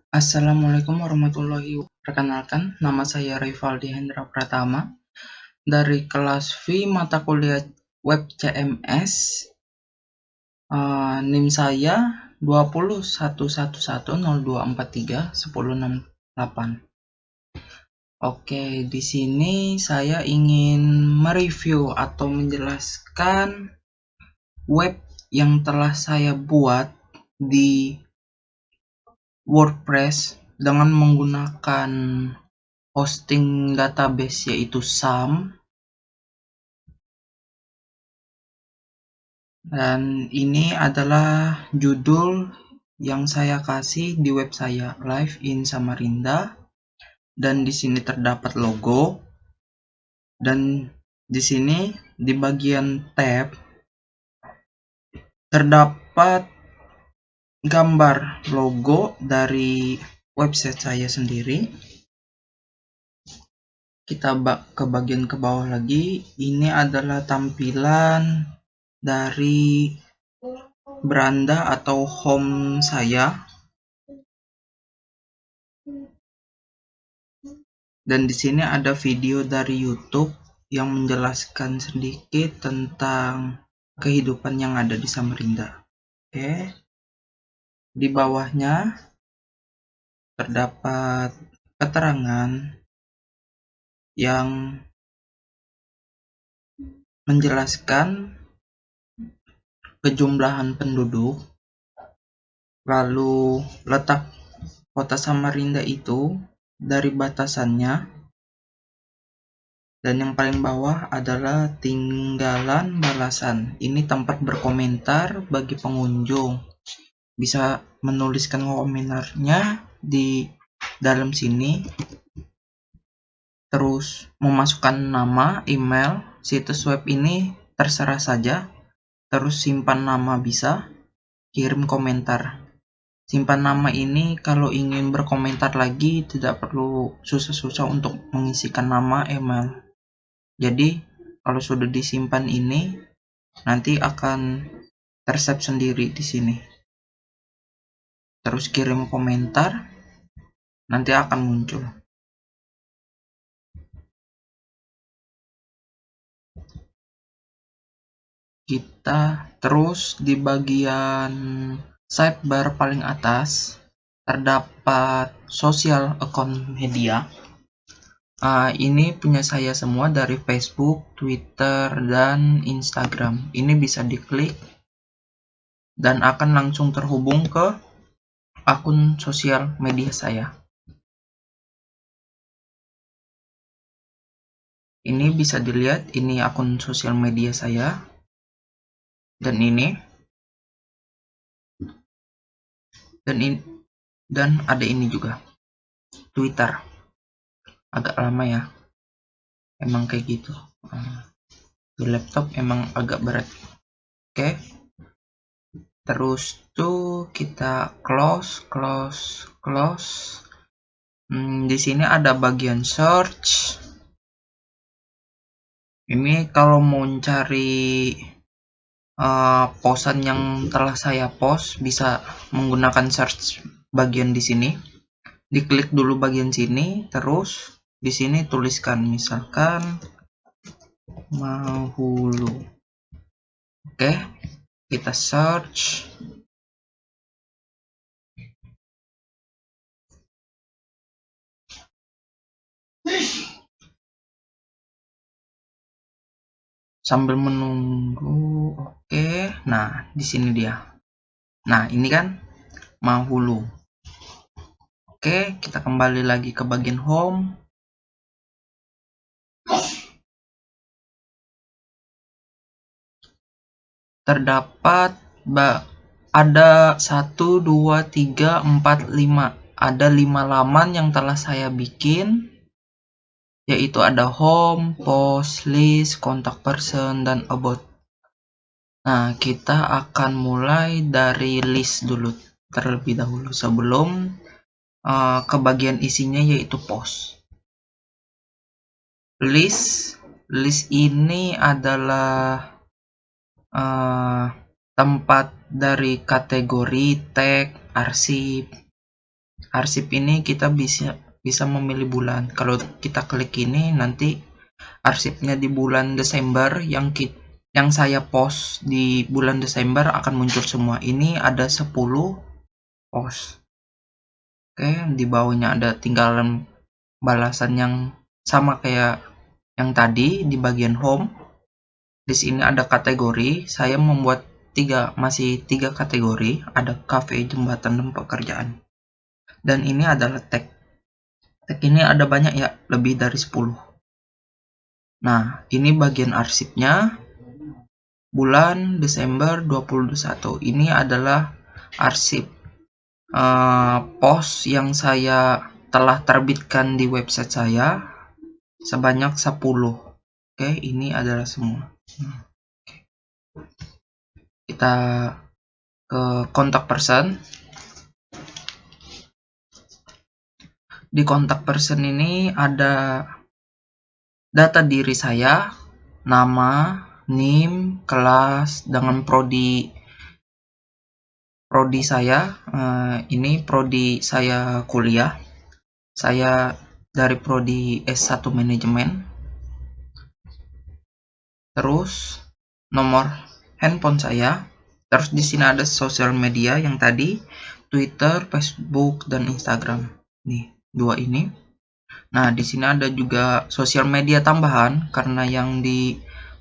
Assalamualaikum warahmatullahi wabarakatuh. Perkenalkan, nama saya Rivaldi Hendra Pratama dari kelas V mata kuliah Web CMS. NIM saya 20111102431068. Oke, di sini saya ingin mereview atau menjelaskan web yang telah saya buat di WordPress dengan menggunakan hosting database yaitu SAM, dan ini adalah judul yang saya kasih di web saya, Live in Samarinda, dan di sini terdapat logo, dan di sini di bagian tab terdapat gambar logo dari website saya sendiri. Kita ke bagian ke bawah lagi. Ini adalah tampilan dari beranda atau home saya. Dan di sini ada video dari YouTube yang menjelaskan sedikit tentang kehidupan yang ada di Samarinda. Oke. Di bawahnya terdapat keterangan yang menjelaskan kejumlahan penduduk, lalu letak kota Samarinda itu dari batasannya, dan yang paling bawah adalah tinggalan balasan. Ini tempat berkomentar bagi pengunjung. Bisa menuliskan komentarnya di dalam sini. Terus memasukkan nama, email, situs web ini terserah saja. Terus simpan nama bisa, kirim komentar. Simpan nama ini kalau ingin berkomentar lagi tidak perlu susah-susah untuk mengisikan nama, email. Jadi kalau sudah disimpan ini nanti akan tersave sendiri di sini. Terus kirim komentar, nanti akan muncul. Kita terus di bagian sidebar paling atas terdapat social account media. Ini punya saya semua dari Facebook, Twitter, dan Instagram. Ini bisa diklik dan akan langsung terhubung ke akun sosial media saya. Ini bisa dilihat, ini akun sosial media saya. Dan ini. Dan ada ini juga. Twitter. Agak lama ya. Emang kayak gitu. Di laptop emang agak berat. Oke. Terus tuh kita close. Di sini ada bagian search. Ini kalau mau cari posan yang telah saya post bisa menggunakan search bagian di sini. Diklik dulu bagian sini, terus di sini tuliskan misalkan Mahulu. Oke, kita search. Sambil menunggu. Oke, nah di sini dia. Nah, ini kan Mahulu. Oke, kita kembali lagi ke bagian home. Terdapat ada 1, 2, 3, 4, 5. Ada 5 laman yang telah saya bikin, yaitu ada home, post, list, contact person, dan about. Nah, kita akan mulai dari list dulu terlebih dahulu sebelum ke bagian isinya, yaitu post. List ini adalah tempat dari kategori, tag, arsip, arsip ini kita bisa memilih bulan. Kalau kita klik ini, nanti arsipnya di bulan Desember yang saya post di bulan Desember akan muncul semua. Ini ada 10 post. Oke, di bawahnya ada tinggalan balasan yang sama kayak yang tadi di bagian home. Di sini ada kategori. Saya membuat masih tiga kategori. Ada cafe, jembatan, dan pekerjaan. Dan ini adalah tag. Tag ini ada banyak ya, lebih dari 10. Nah, ini bagian arsipnya. Bulan Desember 2021. Ini adalah arsip post yang saya telah terbitkan di website saya sebanyak 10. Oke, ini adalah semua. Kita ke kontak person. Di kontak person ini ada data diri saya, nama, NIM, kelas, dengan prodi saya. Ini prodi saya kuliah. Saya dari prodi S1 manajemen. Terus nomor handphone saya. Terus di sini ada sosial media yang tadi, Twitter, Facebook, dan Instagram. Nih, dua ini. Nah, di sini ada juga sosial media tambahan karena yang di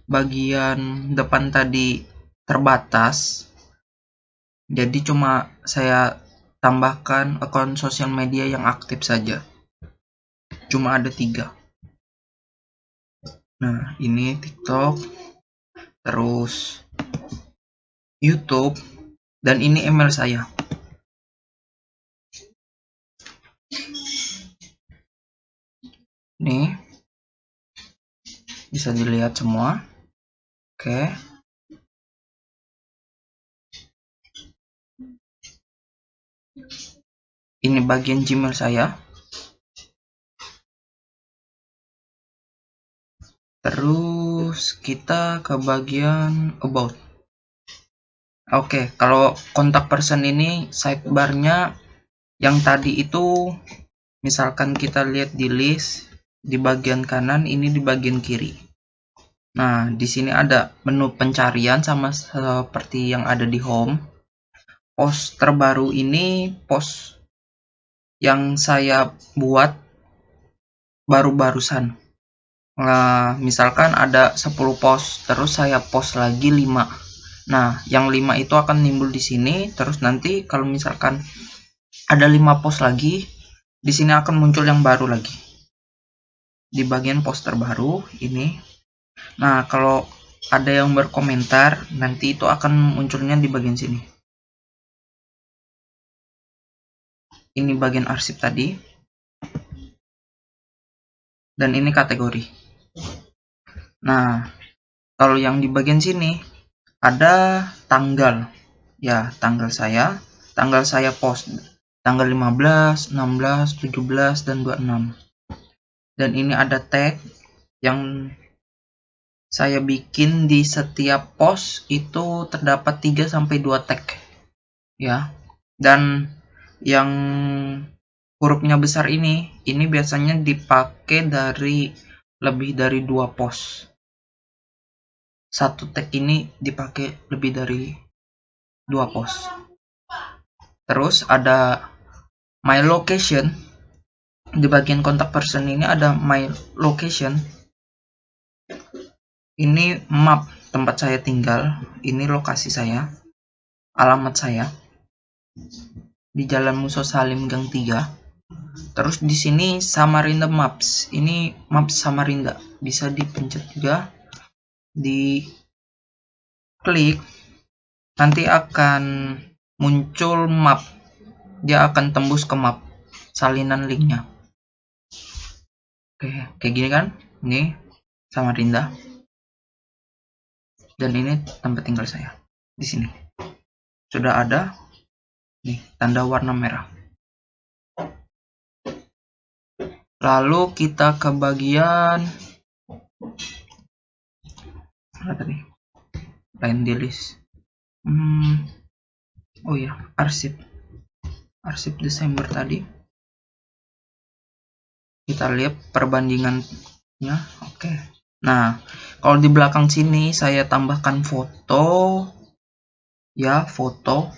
bagian depan tadi terbatas. Jadi cuma saya tambahkan akun sosial media yang aktif saja. Cuma ada 3. Nah, ini TikTok, terus YouTube, dan ini email saya. Nih, bisa dilihat semua. Oke. Ini bagian Gmail saya. Terus kita ke bagian About. Oke, kalau kontak person ini sidebarnya yang tadi itu, misalkan kita lihat di list di bagian kanan, ini di bagian kiri. Nah, di sini ada menu pencarian sama seperti yang ada di home. Post terbaru ini post yang saya buat baru-barusan. Nah, misalkan ada 10 post, terus saya post lagi 5. Nah, yang 5 itu akan timbul di sini. Terus nanti kalau misalkan ada 5 post lagi, di sini akan muncul yang baru lagi di bagian post terbaru ini. Nah, kalau ada yang berkomentar, nanti itu akan munculnya di bagian sini. Ini bagian arsip tadi. Dan ini kategori. Nah, kalau yang di bagian sini ada tanggal. Ya, tanggal saya post tanggal 15, 16, 17, dan 26. Dan ini ada tag yang saya bikin di setiap post itu terdapat 3-2 tag. Ya. Dan yang hurufnya besar ini biasanya dipakai dari lebih dari 2 post. Satu tag ini dipakai lebih dari 2 post. Terus ada my location. Di bagian kontak person ini ada my location. Ini map tempat saya tinggal. Ini lokasi saya. Alamat saya. Di Jalan Muso Salim Gang 3. Terus di sini Samarinda Maps. Ini maps Samarinda. Bisa dipencet juga. Di klik. Nanti akan muncul map. Dia akan tembus ke map. Salinan linknya. Oke, kayak gini kan? Ini Samarinda. Dan ini tempat tinggal saya. Di sini. Sudah ada. Nih, tanda warna merah. Lalu kita ke bagian apa tadi? Lain di list. Oh ya, arsip Desember tadi. Kita lihat perbandingannya. Oke. Nah, kalau di belakang sini saya tambahkan foto. Ya, foto.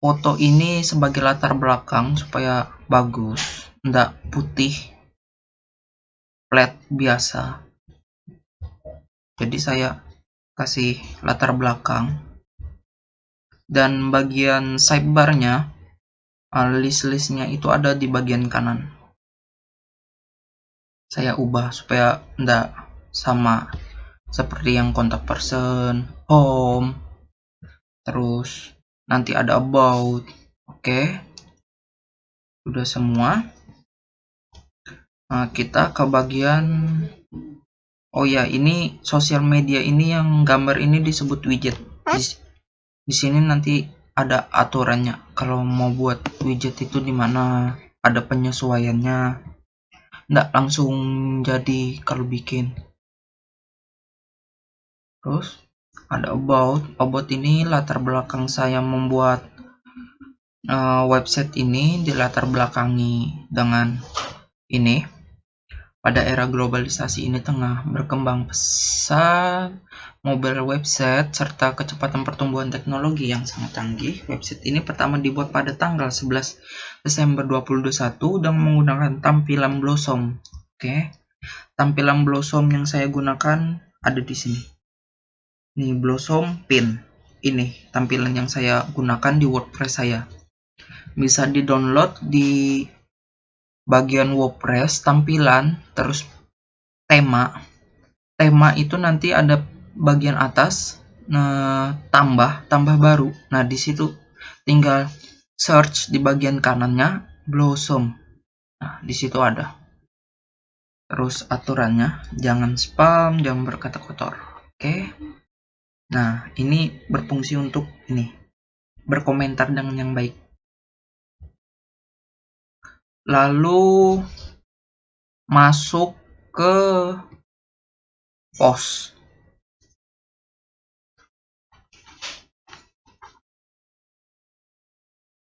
Foto ini sebagai latar belakang supaya bagus. Nggak putih flat biasa. Jadi saya kasih latar belakang. Dan bagian sidebarnya, list-listnya itu ada di bagian kanan. Saya ubah supaya nggak sama seperti yang contact person, home, terus nanti ada about. Oke, udah semua. Nah, kita ke bagian, oh ya, ini sosial media ini yang gambar ini disebut widget. Di sini nanti ada aturannya. Kalau mau buat widget itu di mana, ada penyesuaiannya. Nggak langsung jadi kalau bikin. Terus ada about ini latar belakang saya membuat website ini dilatar belakangi dengan ini. Pada era globalisasi ini tengah berkembang pesat, mobile website serta kecepatan pertumbuhan teknologi yang sangat canggih. Website ini pertama dibuat pada tanggal 11 Desember 2021 dengan menggunakan tampilan Blossom. Oke. Tampilan Blossom yang saya gunakan ada di sini. Nih, Blossom pin. Ini tampilan yang saya gunakan di WordPress saya. Bisa di-download di bagian WordPress, tampilan, terus tema. Tema itu nanti ada bagian atas, tambah baru. Nah, di situ tinggal search di bagian kanannya Blossom. Nah, di situ ada. Terus aturannya, jangan spam, jangan berkata kotor. Oke. Nah, ini berfungsi untuk ini, berkomentar dengan yang baik. Lalu masuk ke post.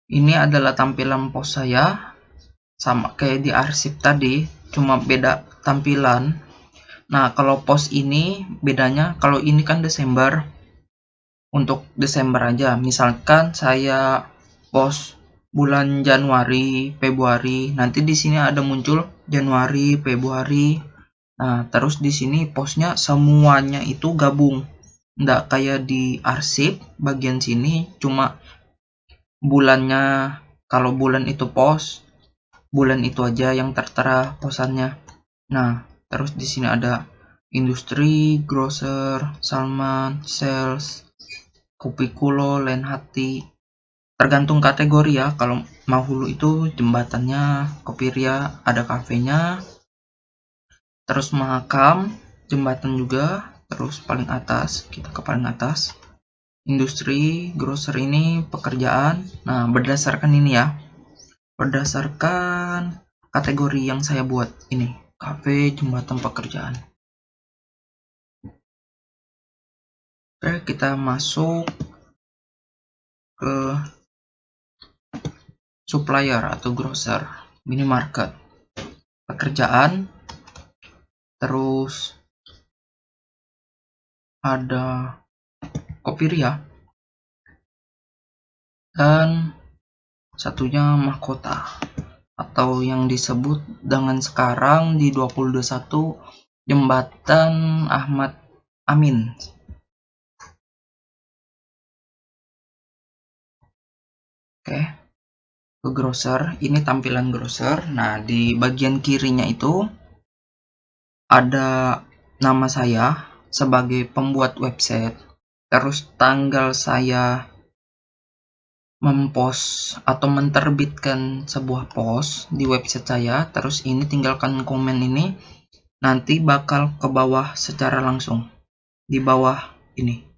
Ini adalah tampilan post saya, sama kayak di arsip tadi, cuma beda tampilan. Nah, kalau post ini bedanya, kalau ini kan Desember, untuk Desember aja. Misalkan saya post bulan Januari, Februari, nanti di sini ada muncul Januari, Februari. Nah, terus di sini postnya semuanya itu gabung. Nggak kayak di arsip bagian sini cuma bulannya. Kalau bulan itu post, bulan itu aja yang tertera posannya. Nah, terus di sini ada industri, grocer, salman, sales, kopi kulo, lain hati. Tergantung kategori ya. Kalau mau hulu itu jembatannya, kopi ria ada kafenya. Terus Mahakam, jembatan juga. Terus paling atas, kita ke paling atas. Industri, grocer ini pekerjaan. Nah, berdasarkan ini ya. Berdasarkan kategori yang saya buat ini. Kafe, jembatan, pekerjaan. Oke, kita masuk ke supplier atau grocer, minimarket, pekerjaan, terus ada kopi ria, dan satunya mahkota atau yang disebut dengan sekarang di 2021 jembatan Ahmad Amin. Oke, ke grocer, ini tampilan grocer. Nah, di bagian kirinya itu ada nama saya sebagai pembuat website, terus tanggal saya mempost atau menerbitkan sebuah post di website saya, terus ini tinggalkan komen ini, nanti bakal ke bawah secara langsung di bawah ini.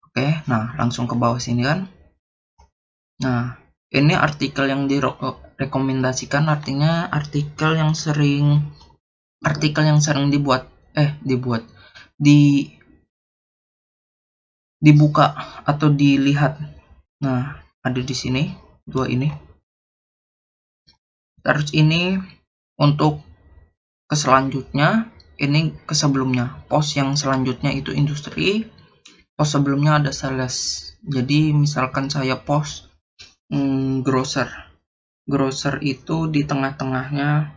Oke, nah langsung ke bawah sini kan. Nah, ini artikel yang direkomendasikan, artinya artikel yang sering dibuka atau dilihat. Nah, ada di sini dua ini. Terus ini Untuk ke selanjutnya, ini ke sebelumnya, pos yang selanjutnya itu industri, pos sebelumnya ada sales. Jadi misalkan saya pos grocer itu di tengah-tengahnya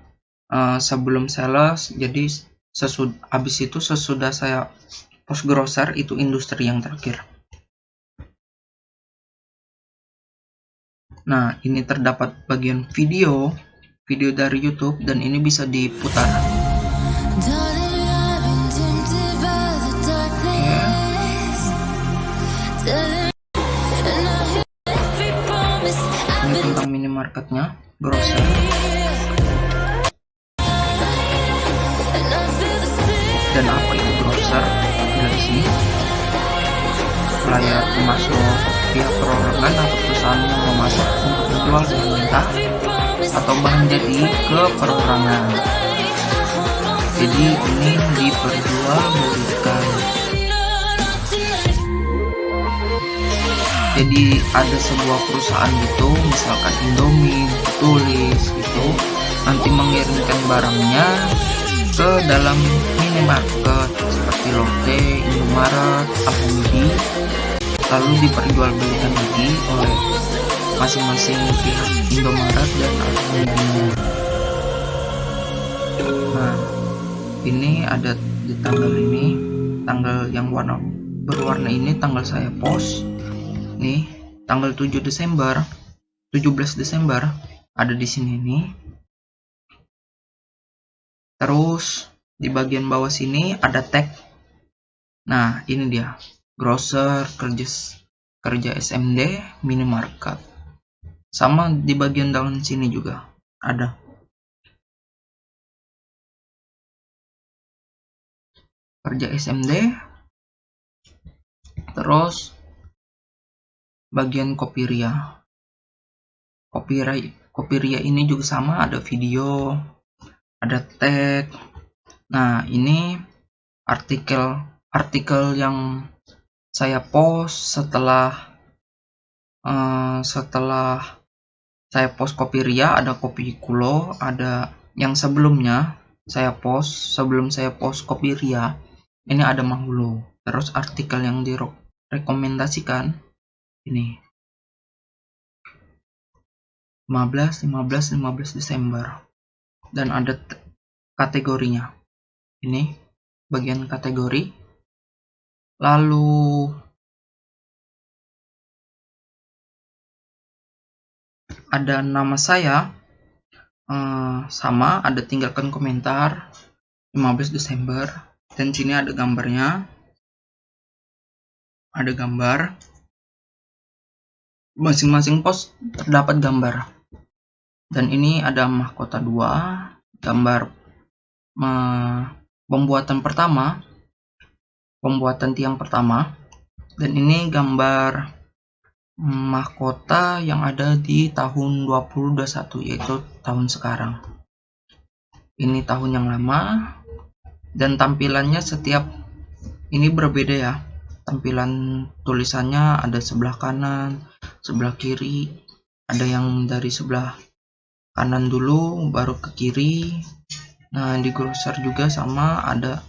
sebelum sales. Jadi habis itu sesudah saya pos grocer itu industri yang terakhir. Nah, ini terdapat bagian video dari YouTube dan ini bisa diputar. Ini tentang minimarketnya, grocer. Dan apa itu grocer? Dari sini layar masuk pihak perorangan atau perusahaan yang memasok untuk menjual bahan mentah atau bahan jadi ke perorangan. Jadi ini diperjualbelikan. Jadi ada sebuah perusahaan gitu, misalkan Indomie, tulis gitu, nanti mengirimkan barangnya ke dalam minimarket seperti Lotte, Indomaret, Alfamidi, lalu diperjualbelikan lagi oleh masing-masing pihak Indomaret dan Alfamidi. Nah, ini ada di tanggal ini, tanggal yang berwarna ini tanggal saya post. Nih, tanggal 17 Desember ada di sini nih. Terus di bagian bawah sini ada tag. Nah, ini dia. Grocer, kerja SMD, minimarket. Sama di bagian dalam sini juga ada. Kerja SMD. Terus bagian Kopiria. Kopiria ini juga sama, ada video, ada tag. Nah, ini artikel yang saya post setelah saya post Kopiria, ada Kopikulo, ada yang sebelumnya saya post sebelum saya post Kopiria. Ini ada Mahulu. Terus artikel yang direkomendasikan ini 15 Desember dan ada kategorinya. Ini bagian kategori. Lalu ada nama saya sama, ada tinggalkan komentar 15 Desember dan sini ada gambarnya. Ada gambar. Masing-masing post terdapat gambar. Dan ini ada mahkota 2, gambar pembuatan tiang pertama, dan ini gambar mahkota yang ada di tahun 2021, yaitu tahun sekarang. Ini tahun yang lama dan tampilannya setiap ini berbeda ya. Tampilan tulisannya ada sebelah kanan, sebelah kiri, ada yang dari sebelah kanan dulu baru ke kiri. Nah, di grocer juga sama, ada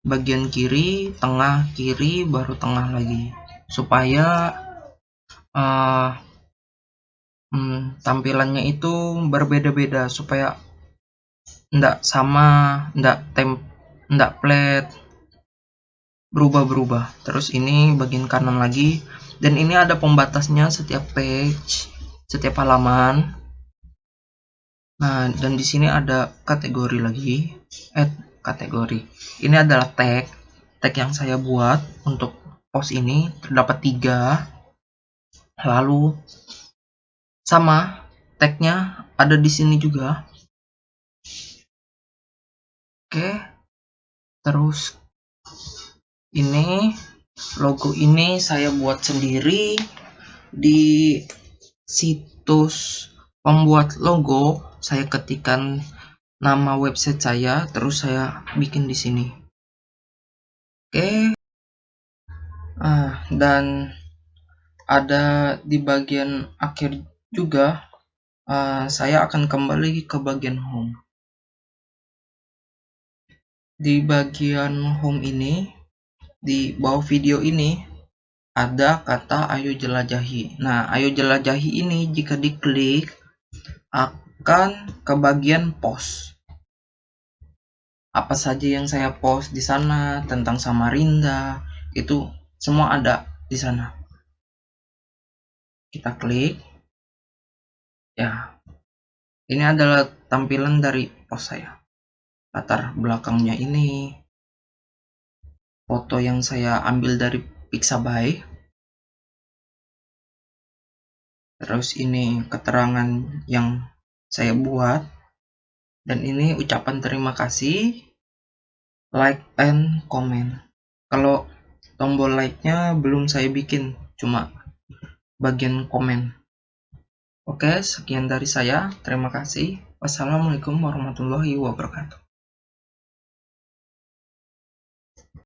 bagian kiri, tengah, kiri, baru tengah lagi, supaya tampilannya itu berbeda-beda, supaya enggak sama, enggak flat, berubah-berubah. Terus ini bagian kanan lagi, dan ini ada pembatasnya setiap page, setiap halaman. Nah, dan di sini ada kategori lagi. Kategori. Ini adalah tag yang saya buat untuk post ini, terdapat 3. Lalu sama tagnya ada di sini juga. Oke. Terus ini logo ini saya buat sendiri di situs pembuat logo. Saya ketikkan nama website saya, terus saya bikin di sini. Oke. Dan ada di bagian akhir juga, saya akan kembali ke bagian home. Di bagian home ini, di bawah video ini, ada kata ayo jelajahi. Nah, ayo jelajahi ini jika diklik akan ke bagian post. Apa saja yang saya post di sana tentang Samarinda, itu semua ada di sana. Kita klik. Ya, ini adalah tampilan dari post saya. Latar belakangnya ini, foto yang saya ambil dari Pixabay. Terus ini keterangan yang saya buat. Dan ini ucapan terima kasih, like and comment. Kalau tombol like-nya belum saya bikin, cuma bagian komen. Oke, sekian dari saya. Terima kasih. Wassalamualaikum warahmatullahi wabarakatuh.